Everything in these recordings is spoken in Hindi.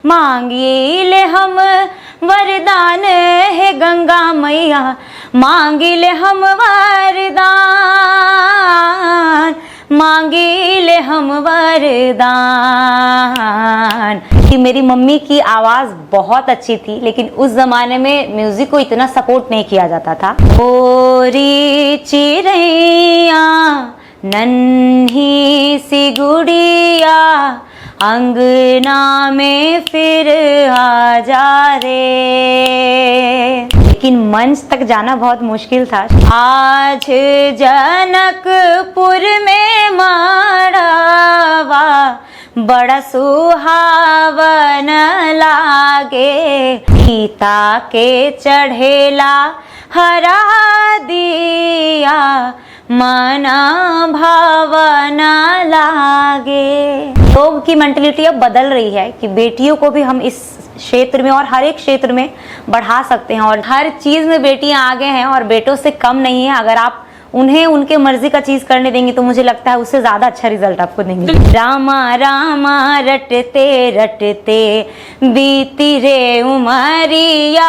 मांगी ले हम वरदान है गंगा मैया, मांगी ले हम वरदान, मांगी ले हम वरदान। कि मेरी मम्मी की आवाज़ बहुत अच्छी थी, लेकिन उस ज़माने में म्यूज़िक को इतना सपोर्ट नहीं किया जाता था। ओरी चिड़ैया नन्ही सी गुड़िया, अंगना में फिर आ जा रे। लेकिन मंच तक जाना बहुत मुश्किल था। आज जनकपुर में मड़वा बड़ा सुहावन लागे, सीता के चढ़ेला हरा दिया, मना भावना लागे। लोग की मेंटलिटी अब बदल रही है कि बेटियों को भी हम इस क्षेत्र में और हर एक क्षेत्र में बढ़ा सकते हैं, और हर चीज में बेटियां आगे हैं और बेटों से कम नहीं है। अगर आप उन्हें उनके मर्जी का चीज करने देंगे तो मुझे लगता है उससे ज्यादा अच्छा रिजल्ट आपको देंगे। रामा रामा रटते रटते बीती रे उमरिया।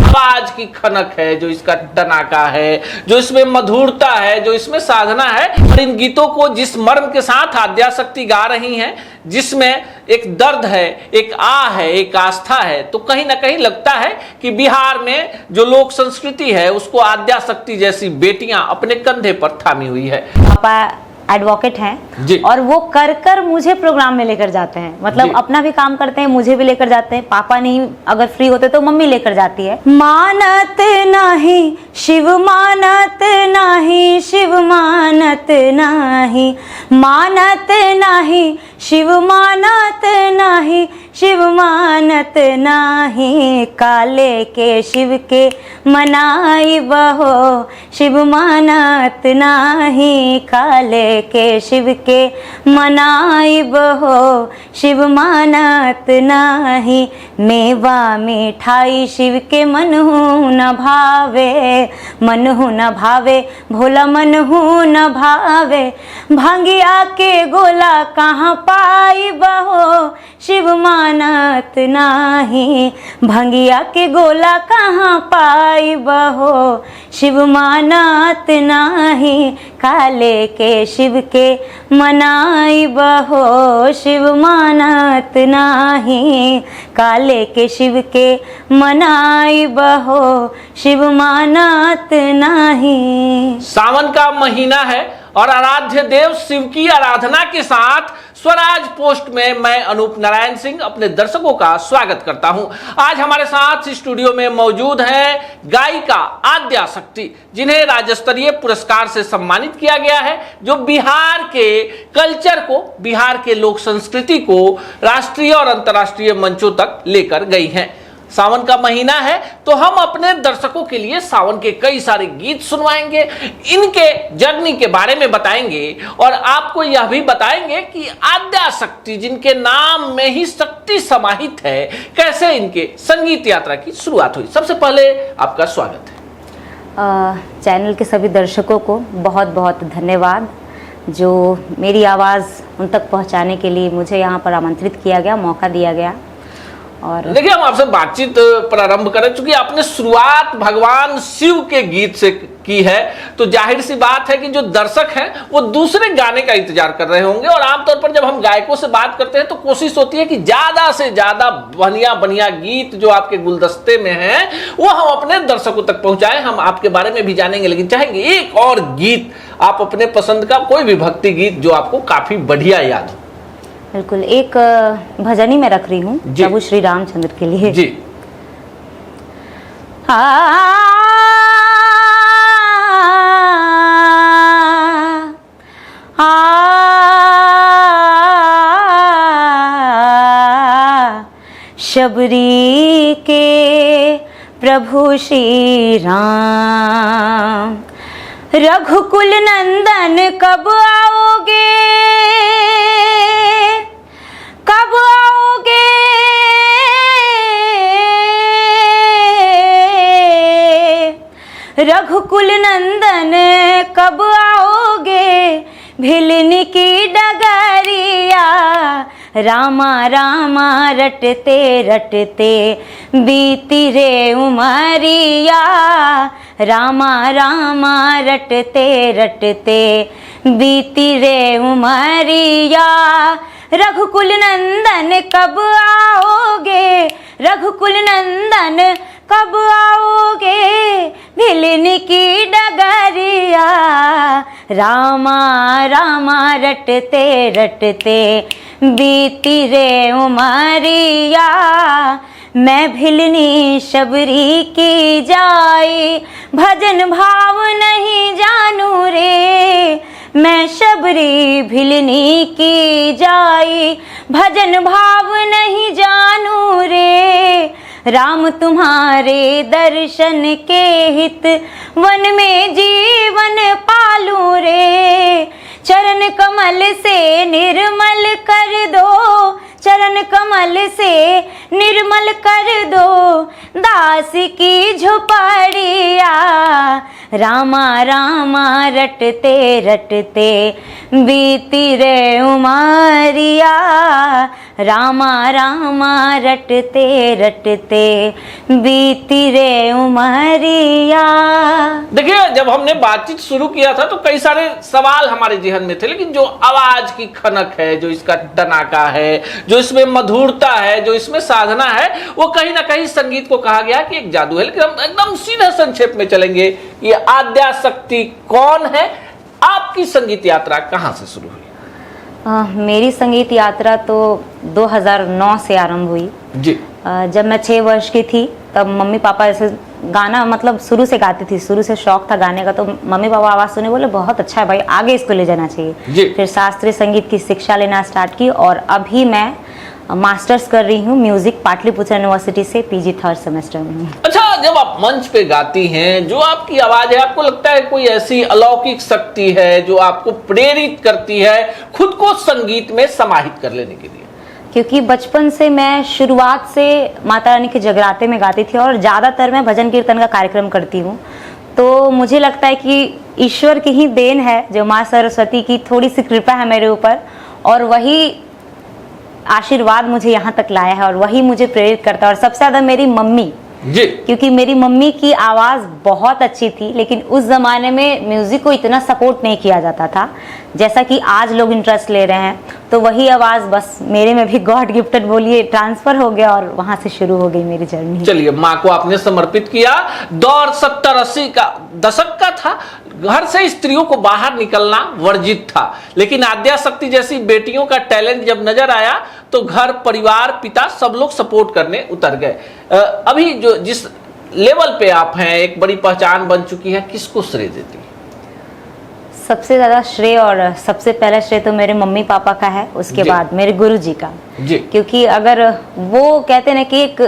आवाज की खनक है, जो इसका टनाका है, जो इसमें मधुरता है, जो इसमें साधना है, और इन गीतों को जिस मर्म के साथ आद्याशक्ति गा रही हैं, जिसमें एक दर्द है, एक आ है, एक आस्था है, तो कहीं ना कहीं लगता है कि बिहार में जो लोक संस्कृति है उसको आद्याशक्ति जैसी बेटियां अपने कंधे पर थामी हुई है। पापा एडवोकेट हैं और वो कर कर मुझे प्रोग्राम में लेकर जाते हैं, मतलब अपना भी काम करते हैं, मुझे भी लेकर जाते हैं। पापा नहीं अगर फ्री होते तो मम्मी लेकर जाती है। मानत नहीं शिव मानत नहीं, शिव मानत नहीं, मानत नहीं शिव मानत नहीं, शिव मानत नाही, काले के शिव के मनाई बहो, शिव मानत नाही, काले के शिव के मनाई बहो, शिव मानत नाही, मेवा मिठाई शिव के मनहु न भावे, मनहु न भावे, भोला मनहु न भावे, भांगिया के गोला कहाँ पाई बहो, शिव मानत नाही, भंगिया के गोला कहाँ पाई बहो, शिव मानत नाही, काले के शिव के मनाई बहो, शिव मानत नाही, काले के शिव के मनाई बहो, शिव मानत नाही। सावन का महीना है और आराध्य देव शिव की आराधना के साथ स्वराज पोस्ट में मैं अनूप नारायण सिंह अपने दर्शकों का स्वागत करता हूं। आज हमारे साथ स्टूडियो में मौजूद हैं गायिका आद्याशक्ति, जिन्हें राज्य स्तरीय पुरस्कार से सम्मानित किया गया है, जो बिहार के कल्चर को, बिहार के लोक संस्कृति को राष्ट्रीय और अंतर्राष्ट्रीय मंचों तक लेकर गई हैं। सावन का महीना है तो हम अपने दर्शकों के लिए सावन के कई सारे गीत सुनवाएंगे, इनके जर्नी के बारे में बताएंगे और आपको यह भी बताएंगे कि आद्याशक्ति, जिनके नाम में ही शक्ति समाहित है, कैसे इनके संगीत यात्रा की शुरुआत हुई। सबसे पहले आपका स्वागत है। चैनल के सभी दर्शकों को बहुत बहुत धन्यवाद, जो मेरी आवाज़ उन तक पहुंचाने के लिए मुझे यहाँ पर आमंत्रित किया गया, मौका दिया गया। और देखिए, हम आपसे बातचीत प्रारंभ करें, चूंकि आपने शुरुआत भगवान शिव के गीत से की है, तो जाहिर सी बात है कि जो दर्शक हैं वो दूसरे गाने का इंतजार कर रहे होंगे। और आमतौर पर जब हम गायकों से बात करते हैं तो कोशिश होती है कि ज्यादा से ज्यादा बढ़िया बढ़िया गीत जो आपके गुलदस्ते में हैं वो हम अपने दर्शकों तक पहुंचाएं। हम आपके बारे में भी जानेंगे, लेकिन चाहेंगे एक और गीत आप अपने पसंद का, कोई भी भक्ति गीत जो आपको काफी बढ़िया याद हो। बिल्कुल, एक भजनी में रख रही हूँ प्रभु श्री रामचंद्र के लिए जी। शबरी के प्रभु श्री राम, रघुकुल नंदन कब आओगे, कब आओगे, रघुकुल नंदन कब आओगे, भिलनी की डगरिया रामा रामा रटते रटते बीती रे उमरिया, रामा रामा रटते रटते बीती रे उमरिया। रघुकुल नंदन कब आओगे, रघुकुल नंदन कब आओगे, भिलनी की डगरिया, रामा रामा रटते रटते बीती रे उमरिया। मैं भिलनी शबरी की जाई, भजन भाव नहीं जानू रे, मैं शबरी भिलनी की जाई, भजन भाव नहीं जानू रे। राम तुम्हारे दर्शन के हित वन में जीवन पालू रे, चरण कमल से निर्मल कर दो, चरण कमल से निर्मल कर दो दास की झोपड़िया, रामा रामा रटते रटते बीती रे उमरिया, रामा रामा रटते रटते बीती रे उमरिया। देखिए, जब हमने बातचीत शुरू किया था तो कई सारे सवाल हमारे जहन में थे, लेकिन जो आवाज की खनक है, जो इसका टनाका है, जो इसमें मधुरता है, जो इसमें साधना है, वो कहीं ना कहीं संगीत को कहा गया कि एक जादू है। लेकिन हम एकदम सीधे संक्षेप में चलेंगे, ये आद्याशक्ति कौन है, आपकी संगीत यात्रा कहां से शुरू हुई? मेरी संगीत यात्रा तो 2009 से आरंभ हुई जी। जब मैं 6 वर्ष की थी तब मम्मी पापा ऐसे गाना मतलब शुरू से गाती थी, शुरू से शौक था गाने का, तो मम्मी पापा आवाज़ सुने बोले बहुत अच्छा है भाई, आगे इसको ले जाना चाहिए। फिर शास्त्रीय संगीत की शिक्षा लेना स्टार्ट की और अभी मैं मास्टर्स कर रही हूँ म्यूजिक पाटलिपुत्र यूनिवर्सिटी से, पीजी 3rd सेमेस्टर में हूँ। अच्छा, जब आप मंच पे गाती हैं, जो आपकी आवाज है, आपको लगता है कोई ऐसी अलौकिक शक्ति है जो आपको प्रेरित करती है खुद को संगीत में समाहित कर लेने के लिए? क्योंकि बचपन से मैं शुरुआत से माता रानी के जगराते में गाती थी और ज़्यादातर मैं भजन कीर्तन का कार्यक्रम करती हूँ, तो मुझे लगता है कि ईश्वर की ही देन है, जो माँ सरस्वती की थोड़ी सी कृपा है मेरे ऊपर, और वही आशीर्वाद मुझे यहाँ तक लाया है और वही मुझे प्रेरित करता है। और सबसे ज़्यादा मेरी मम्मी जी, क्योंकि मेरी मम्मी की आवाज़ बहुत अच्छी थी, लेकिन उस ज़माने में म्यूज़िक को इतना सपोर्ट नहीं किया जाता था जैसा कि आज लोग इंटरेस्ट ले रहे हैं, तो वही आवाज़ बस मेरे में भी गॉड गिफ्टेड बोलिए ट्रांसफ़र हो गया और वहाँ से शुरू हो गई मेरी जर्नी। चलिए, माँ को आपने समर्पित किया। दौर 70-80 का दशक का था, घर से स्त्रियों को बाहर निकलना वर्जित था, लेकिन आद्याशक्ति जैसी बेटियों का टैलेंट जब नजर आया तो घर, परिवार, पिता सब लोग सपोर्ट करने उतर गए। अभी जो जिस लेवल पे आप हैं, एक बड़ी पहचान बन चुकी है, किसको श्रेय देती है? सबसे ज़्यादा श्रेय और सबसे पहला श्रेय तो मेरे मम्मी पापा का है, उसके बाद मेरे गुरुजी का जी। क्योंकि अगर वो कहते हैं कि एक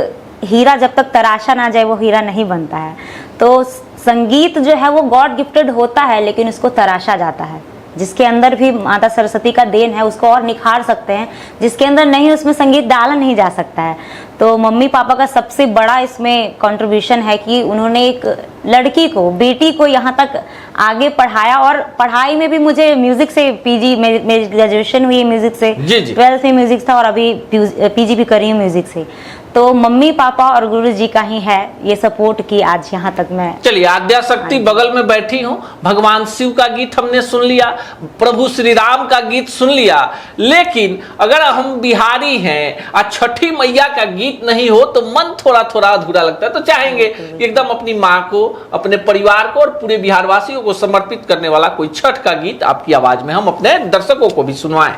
हीरा जब तक तराशा ना जाए वो हीरा नहीं बनता है, तो संगीत जो है वो गॉड गिफ्टेड होता है, लेकिन उसको तराशा जाता है। जिसके अंदर भी माता सरस्वती का देन है उसको और निखार सकते हैं, जिसके अंदर नहीं उसमें संगीत डाला नहीं जा सकता है। तो मम्मी पापा का सबसे बड़ा इसमें कंट्रीब्यूशन है कि उन्होंने एक लड़की को, बेटी को यहाँ तक आगे पढ़ाया, और पढ़ाई में भी मुझे म्यूजिक से पीजी, मेरी ग्रेजुएशन हुई है म्यूजिक से, 12th में म्यूजिक था और अभी पीजी भी करी हूँ म्यूजिक से। तो मम्मी पापा और गुरु जी का ही है ये सपोर्ट की आज यहाँ तक मैं। चलिए, आद्याशक्ति बगल में बैठी हूँ, भगवान शिव का गीत हमने सुन लिया, प्रभु श्री राम का गीत सुन लिया, लेकिन अगर हम बिहारी हैं और छठी मैया का गीत नहीं हो तो मन थोड़ा थोड़ा अधूरा लगता है। तो चाहेंगे कि एकदम अपनी माँ को, अपने परिवार को और पूरे बिहार वासियों को समर्पित करने वाला कोई छठ का गीत आपकी आवाज में हम अपने दर्शकों को भी सुनवाएं।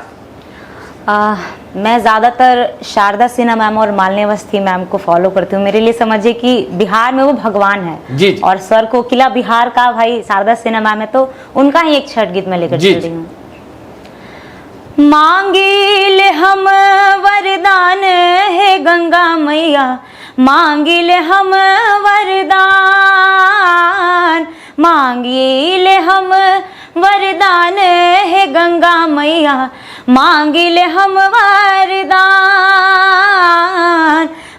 मैं ज़्यादातर शारदा सिन्हा मैम और मालिनी अवस्थी मैम को फॉलो करती हूँ। मेरे लिए समझिए कि बिहार में वो भगवान है जी। और स्वर कोकिला बिहार का भाई शारदा सिन्हा मैम है, तो उनका ही एक छठ गीत मैं लेकर चल रही हूँ। मांगिल हम वरदान है गंगा मैया, मांगिल हम वरदान, मांगिल हम वरदान है गंगा मैया, मांगिल हम वरदान,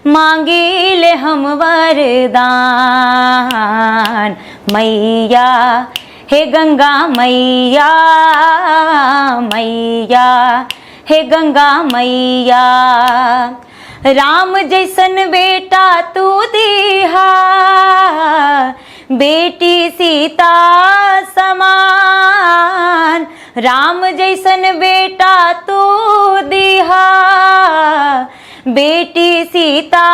मांगिल हम वरदान मैया, हे गंगा मैया, मैया हे गंगा मैया, राम जैसन बेटा तू दीहा, बेटी सीता समान, राम जैसन बेटा तू दीहा, बेटी सीता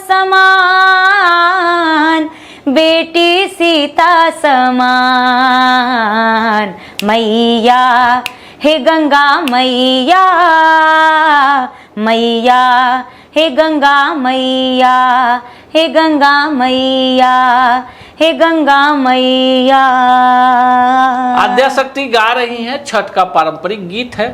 समान, बेटी सीता समान। मैया हे गंगा मैया, मैया हे गंगा मैया, हे गंगा मैया, हे गंगा मैया। आद्याशक्ति गा रही हैं, छठ का पारंपरिक गीत है,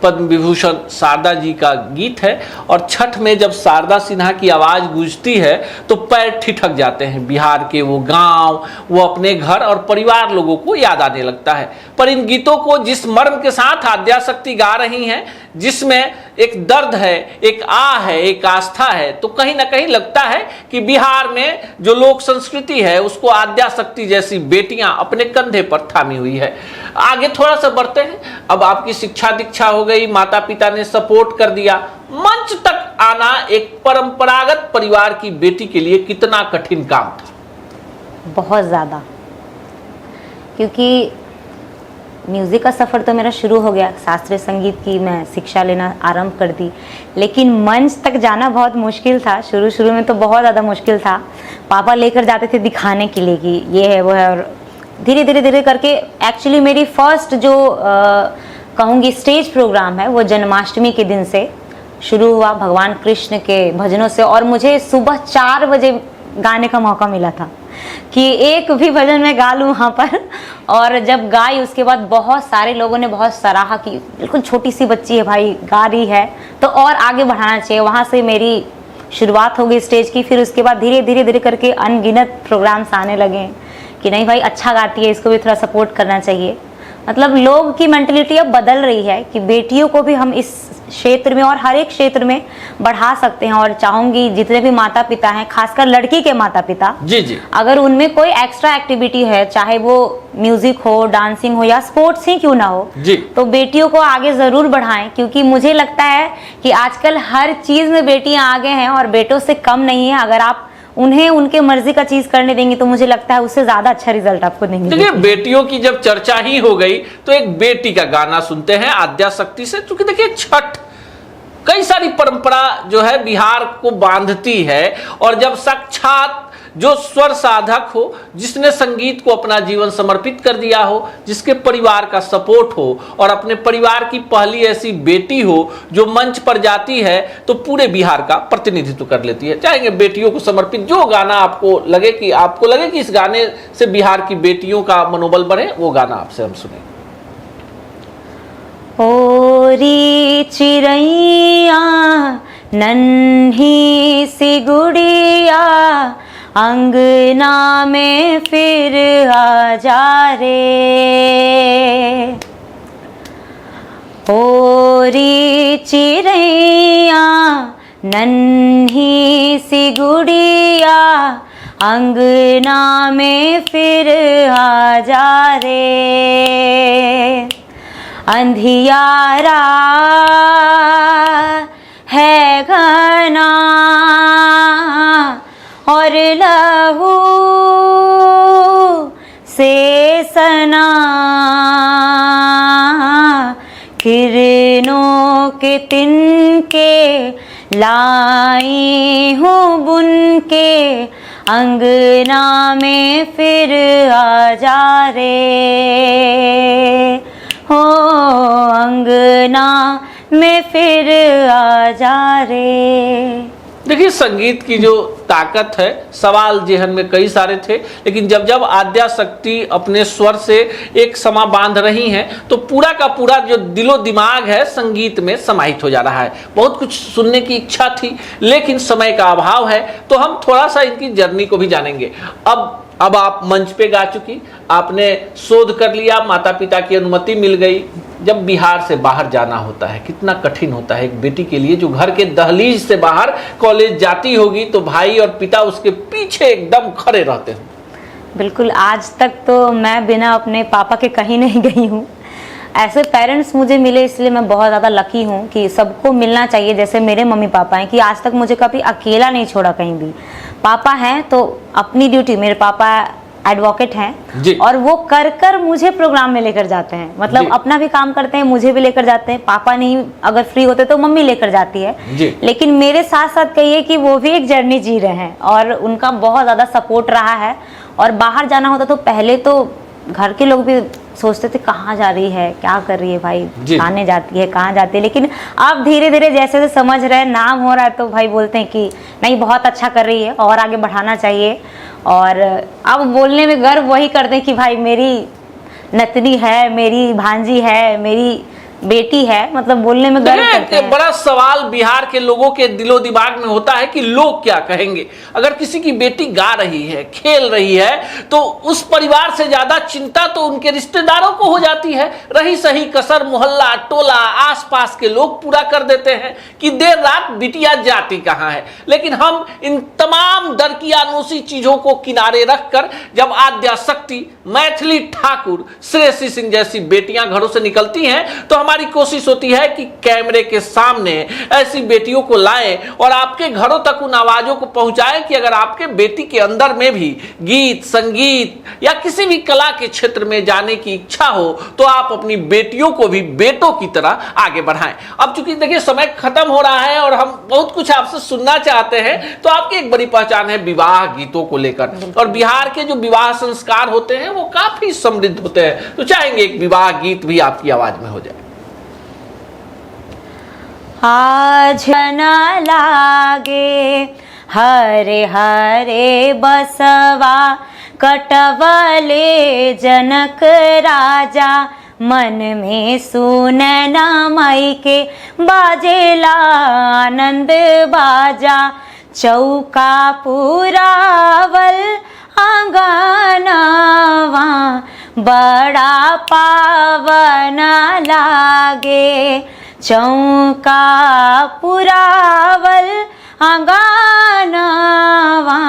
पद्म विभूषण शारदा जी का गीत है। और छठ में जब शारदा सिन्हा की आवाज गूंजती है तो पैर ठिठक जाते हैं। बिहार के वो गांव, वो अपने घर और परिवार लोगों को याद आने लगता है। पर इन गीतों को जिस मर्म के साथ आद्याशक्ति गा रही हैं, जिसमें एक दर्द है, एक आह है, एक आस्था है, तो कहीं ना कहीं लगता है कि बिहार में जो लोक संस्कृति है उसको आद्याशक्ति जैसी बेटियां अपने कंधे पर थामी हुई है। आगे थोड़ा सा बढ़ते हैं। अब आपकी शिक्षा दीक्षा हो गई, माता पिता ने सपोर्ट कर दिया, मंच तक आना एक परंपरागत परिवार की बेटी के लिए कितना कठिन काम था? बहुत ज़्यादा, क्योंकि म्यूज़िक का सफ़र तो मेरा शुरू हो गया, शास्त्रीय संगीत की मैं शिक्षा लेना आरंभ कर दी, लेकिन मंच तक जाना बहुत मुश्किल था। शुरू में तो बहुत ज़्यादा मुश्किल था। पापा लेकर जाते थे दिखाने के लिए कि ये है वो है, और धीरे करके एक्चुअली मेरी फर्स्ट जो कहूँगी स्टेज प्रोग्राम है वो जन्माष्टमी के दिन से शुरू हुआ, भगवान कृष्ण के भजनों से। और मुझे सुबह 4 बजे गाने का मौका मिला था कि एक भी भजन मैं गा लूँ वहाँ पर। और जब गाई उसके बाद बहुत सारे लोगों ने बहुत सराहा कि बिल्कुल छोटी सी बच्ची है भाई, गा रही है तो और आगे बढ़ाना चाहिए। वहाँ से मेरी शुरुआत हो गई स्टेज की। फिर उसके बाद धीरे करके अनगिनत प्रोग्राम्स आने लगे कि नहीं भाई अच्छा गाती है, इसको भी थोड़ा सपोर्ट करना चाहिए। मतलब लोग की मेंटलिटी अब बदल रही है कि बेटियों को भी हम इस क्षेत्र में और हर एक क्षेत्र में बढ़ा सकते हैं। और चाहूंगी जितने भी माता पिता हैं, खासकर लड़की के माता पिता, जी, अगर उनमें कोई एक्स्ट्रा एक्टिविटी है, चाहे वो म्यूजिक हो, डांसिंग हो या स्पोर्ट्स ही क्यों ना हो जी, तो बेटियों को आगे जरूर बढ़ाएं। क्योंकि मुझे लगता है कि आजकल हर चीज में बेटियां आगे हैं और बेटों से कम नहीं है। अगर आप उन्हें उनके मर्जी का चीज करने देंगे तो मुझे लगता है उससे ज्यादा अच्छा रिजल्ट आपको देंगे। देखिए, बेटियों की जब चर्चा ही हो गई तो एक बेटी का गाना सुनते हैं आद्याशक्ति से। क्योंकि देखिए, छठ कई सारी परंपरा जो है बिहार को बांधती है। और जब साक्षात जो स्वर साधक हो, जिसने संगीत को अपना जीवन समर्पित कर दिया हो, जिसके परिवार का सपोर्ट हो और अपने परिवार की पहली ऐसी बेटी हो जो मंच पर जाती है तो पूरे बिहार का प्रतिनिधित्व कर लेती है। चाहेंगे बेटियों को समर्पित जो गाना आपको लगे कि इस गाने से बिहार की बेटियों का मनोबल बढ़े, वो गाना आपसे हम सुने। ओरी चिड़ैया नन्ही सी गुड़िया, अंगना में फिर आ जा रे। ओरी चिड़ैया नन्ही सी गुड़िया, अंगना में फिर आ जा रे। अंधियारा है घना और लहू से सना, किरणों के तिनके लाई हूँ बुन के, अंगना में फिर आ जा रे। हो अंगना में फिर आ जा रे। देखिए, संगीत की जो ताकत है, सवाल जेहन में कई सारे थे, लेकिन जब आद्याशक्ति अपने स्वर से एक समा बांध रही हैं तो पूरा का पूरा जो दिलो दिमाग है संगीत में समाहित हो जा रहा है। बहुत कुछ सुनने की इच्छा थी लेकिन समय का अभाव है, तो हम थोड़ा सा इनकी जर्नी को भी जानेंगे। अब आप मंच पे गा चुकी, आपने शोध कर लिया, माता पिता की अनुमति मिल गई। जब बिहार से बाहर जाना होता है कितना कठिन होता है एक बेटी के लिए, जो घर के दहलीज से बाहर कॉलेज जाती होगी तो भाई और पिता उसके पीछे एकदम खड़े रहते हैं। बिल्कुल, आज तक तो मैं बिना अपने पापा के कहीं नहीं गई हूँ। ऐसे पेरेंट्स मुझे मिले, इसलिए मैं बहुत ज़्यादा लकी हूँ कि सबको मिलना चाहिए। जैसे मेरे मम्मी पापा हैं कि आज तक मुझे कभी अकेला नहीं छोड़ा कहीं भी। पापा हैं तो अपनी ड्यूटी, मेरे पापा एडवोकेट हैं और वो कर कर मुझे प्रोग्राम में लेकर जाते हैं। मतलब अपना भी काम करते हैं, मुझे भी लेकर जाते हैं। पापा नहीं अगर फ्री होते तो मम्मी लेकर जाती है, लेकिन मेरे साथ साथ कहिए कि वो भी एक जर्नी जी रहे हैं और उनका बहुत ज़्यादा सपोर्ट रहा है। और बाहर जाना होता तो पहले तो घर के लोग भी सोचते थे कहाँ जा रही है, क्या कर रही है भाई, खाने जाती है, कहाँ जाती है। लेकिन अब धीरे धीरे जैसे जैसे समझ रहे हैं, नाम हो रहा है, तो भाई बोलते हैं कि नहीं बहुत अच्छा कर रही है और आगे बढ़ाना चाहिए। और अब बोलने में गर्व वही करते हैं कि भाई मेरी नतनी है, मेरी भांजी है, मेरी बेटी है। मतलब बोलने में गर्व करते हैं। बड़ा सवाल बिहार के लोगों के दिलो दिमाग में होता है कि लोग क्या कहेंगे। अगर किसी की बेटी गा रही है, खेल रही है, तो उस परिवार से ज्यादा चिंता तो उनके रिश्तेदारों को हो जाती है। रही सही कसर मोहल्ला टोला आसपास के लोग पूरा कर देते हैं कि देर रात बिटिया जाती कहाँ है। लेकिन हम इन तमाम दरकियानूसी चीजों को किनारे रखकर जब आद्या शक्ति मैथिली ठाकुर, श्रेयसी सिंह जैसी बेटियां घरों से निकलती हैं, तो हमारी कोशिश होती है कि कैमरे के सामने ऐसी बेटियों को लाएं और आपके घरों तक उन आवाजों को पहुंचाएं कि अगर आपके बेटी के अंदर में भी गीत संगीत या किसी भी कला के क्षेत्र में जाने की इच्छा हो, तो आप अपनी बेटियों को भी बेटों की तरह आगे बढ़ाएं। अब चूंकि देखिए समय खत्म हो रहा है और हम बहुत कुछ आपसे सुनना चाहते हैं, तो आपकी एक बड़ी पहचान है विवाह गीतों को लेकर, और बिहार के जो विवाह संस्कार होते हैं वो काफी समृद्ध होते हैं। तो चाहेंगे एक विवाह गीत भी आपकी आवाज में हो जाए। आज न लागे हरे हरे बसवा, कटवले जनक राजा, मन में सुनन माई के बाजेला आनंद बाजा। चौका पुरावल आंगनवा, बड़ा पावन लागे। चौका पुरावल आंगनवा,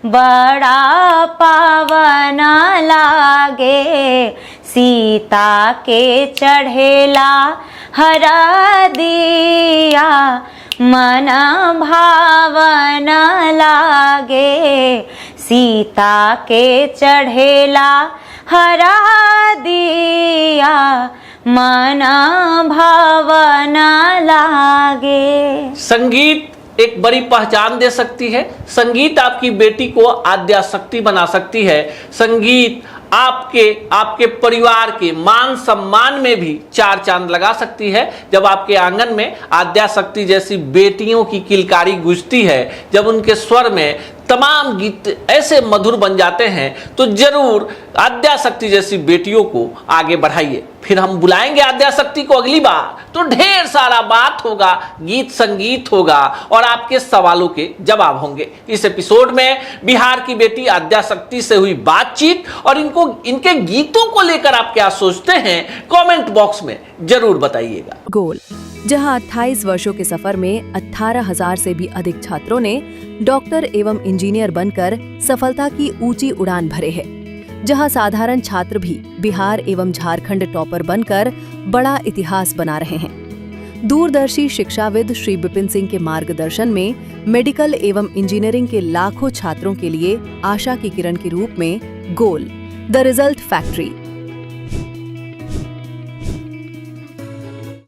बड़ा पावन लागे। सीता के चढ़ेला हरा दिया, मन भावन लागे। सीता के चढ़ेला हरा दिया, मन भावन लागे। संगीत एक बड़ी पहचान दे सकती है। संगीत आपकी बेटी को आद्या शक्ति बना सकती है। संगीत आपके परिवार के मान सम्मान में भी चार चांद लगा सकती है। जब आपके आंगन में आद्या शक्ति जैसी बेटियों की किलकारी गूंजती है, जब उनके स्वर में तमाम गीत ऐसे मधुर बन जाते हैं, तो जरूर आद्या शक्ति जैसी बेटियों को आगे बढ़ाइए। फिर हम बुलाएंगे आद्या शक्ति को अगली बार, तो ढेर सारा बात होगा, गीत संगीत होगा और आपके सवालों के जवाब होंगे। इस एपिसोड में बिहार की बेटी आद्या शक्ति से हुई बातचीत और इनके गीतों को लेकर आप क्या सोचते हैं, कमेंट बॉक्स में जरूर बताइएगा। गोल, जहां 28 वर्षों के सफर में 18,000 से भी अधिक छात्रों ने डॉक्टर एवं इंजीनियर बनकर सफलता की ऊंची उड़ान भरे है, जहां साधारण छात्र भी बिहार एवं झारखंड टॉपर बनकर बड़ा इतिहास बना रहे हैं। दूरदर्शी शिक्षाविद श्री विपिन सिंह के मार्गदर्शन में मेडिकल एवं इंजीनियरिंग के लाखों छात्रों के लिए आशा की किरण के रूप में गोल, द रिजल्ट फैक्ट्री